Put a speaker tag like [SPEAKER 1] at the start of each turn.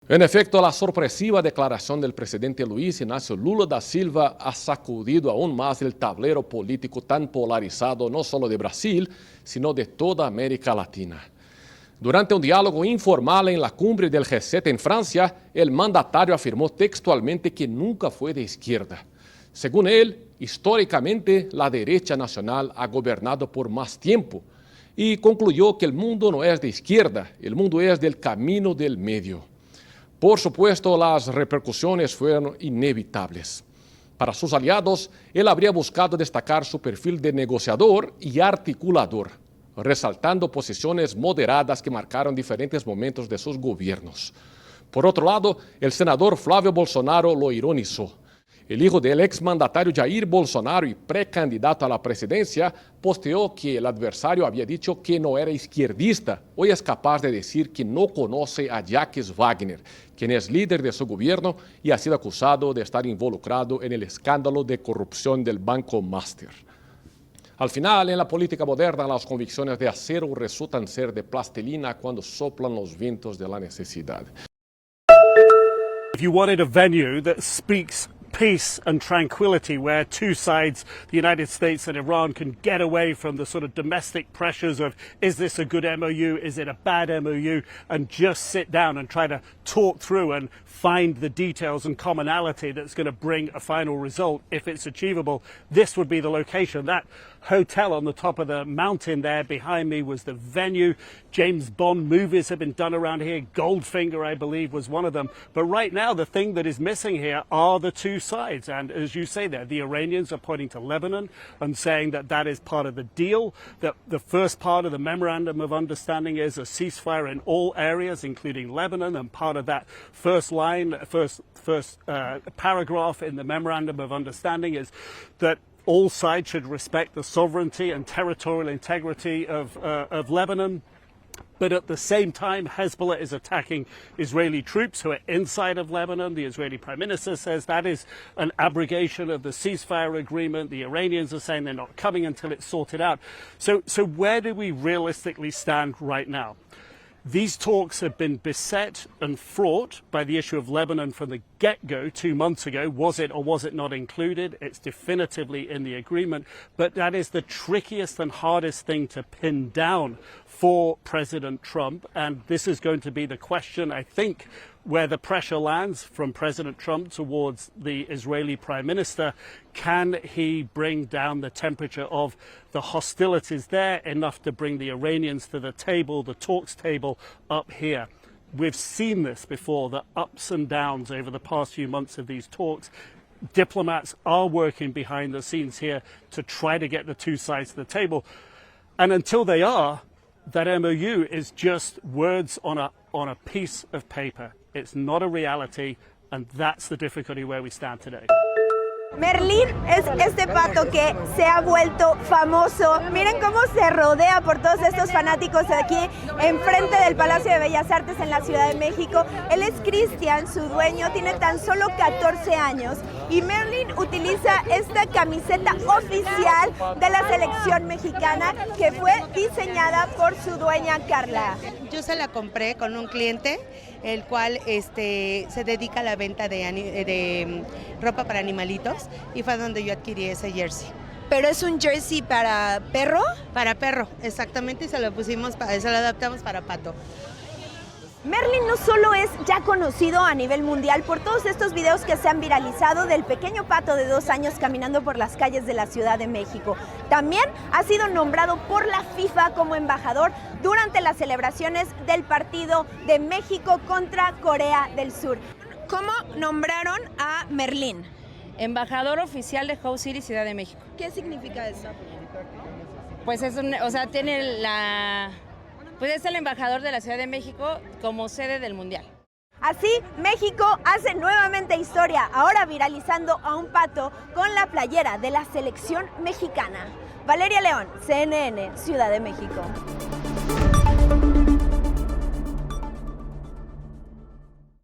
[SPEAKER 1] En efecto, la sorpresiva declaración del presidente Luis Inácio Lula da Silva ha sacudido aún más el tablero político tan polarizado no solo de Brasil, sino de toda América Latina. Durante un diálogo informal en la cumbre del G7 en Francia, el mandatario afirmó textualmente que nunca fue de izquierda. Según él, históricamente la derecha nacional ha gobernado por más tiempo y concluyó que el mundo no es de izquierda, el mundo es del camino del medio. Por supuesto, las repercusiones fueron inevitables. Para sus aliados, él habría buscado destacar su perfil de negociador y articulador, resaltando posiciones moderadas que marcaron diferentes momentos de sus gobiernos. Por otro lado, el senador Flávio Bolsonaro lo ironizó. El hijo del exmandatario Jair Bolsonaro y precandidato a la presidencia posteó que el adversario había dicho que no era izquierdista. Hoy es capaz de decir que no conoce a Jacques Wagner, quien es líder de su gobierno y ha sido acusado de estar involucrado en el escándalo de corrupción del banco Mester. Al final, en la política moderna, las convicciones de acero resultan ser de plastilina cuando soplan los vientos de la necesidad.
[SPEAKER 2] If you wanted a venue that speaks peace and tranquility, where two sides, the United States and Iran, can get away from the sort of domestic pressures of, is this a good MOU, is it a bad MOU, and just sit down and try to talk through and find the details and commonality that's going to bring a final result if it's achievable, this would be the location. That hotel on the top of the mountain there behind me was the venue. James Bond movies have been done around here. Goldfinger, I believe, was one of them. But right now, the thing that is missing here are the two sides. And as you say there, the Iranians are pointing to Lebanon and saying that that is part of the deal, that the first part of the memorandum of understanding is a ceasefire in all areas, including Lebanon, and part of that first paragraph in the memorandum of understanding is that all sides should respect the sovereignty and territorial integrity of Lebanon. But at the same time, Hezbollah is attacking Israeli troops who are inside of Lebanon. The Israeli Prime Minister says that is an abrogation of the ceasefire agreement. The Iranians are saying they're not coming until it's sorted out. So where do we realistically stand right now? These talks have been beset and fraught by the issue of Lebanon from the get-go 2 months ago. Was it or was it not included? It's definitively in the agreement, but that is the trickiest and hardest thing to pin down for President Trump, and this is going to be the question, I think, where the pressure lands from President Trump towards the Israeli Prime Minister. Can he bring down the temperature of the hostilities there enough to bring the Iranians to the table, the talks table up here? We've seen this before, the ups and downs over the past few months of these talks. Diplomats are working behind the scenes here to try to get the two sides to the table. And until they are, that MOU is just words on a piece of paper. It's not a reality, and that's the difficulty where we stand today.
[SPEAKER 3] Merlin es este pato que se ha vuelto famoso. Miren cómo se rodea por todos estos fanáticos aquí enfrente del Palacio de Bellas Artes en la Ciudad de México. Él es Cristian, su dueño, tiene tan solo 14 años y Merlin utiliza esta camiseta oficial de la selección mexicana que fue diseñada por su dueña Carla.
[SPEAKER 4] Yo se la compré con un cliente, el cual se dedica a la venta de ropa para animalitos, y fue donde yo adquirí ese jersey.
[SPEAKER 3] ¿Pero es un jersey para perro?
[SPEAKER 4] Para perro, exactamente, y se lo adaptamos para pato.
[SPEAKER 3] Merlin no solo es ya conocido a nivel mundial por todos estos videos que se han viralizado del pequeño pato de 2 años caminando por las calles de la Ciudad de México. También ha sido nombrado por la FIFA como embajador durante las celebraciones del partido de México contra Corea del Sur. ¿Cómo nombraron a Merlin?
[SPEAKER 5] Embajador oficial de Haci City, Ciudad de México.
[SPEAKER 3] ¿Qué significa eso?
[SPEAKER 5] Pues es Pues es el embajador de la Ciudad de México como sede del Mundial.
[SPEAKER 3] Así, México hace nuevamente historia, ahora viralizando a un pato con la playera de la selección mexicana. Valeria León, CNN, Ciudad de México.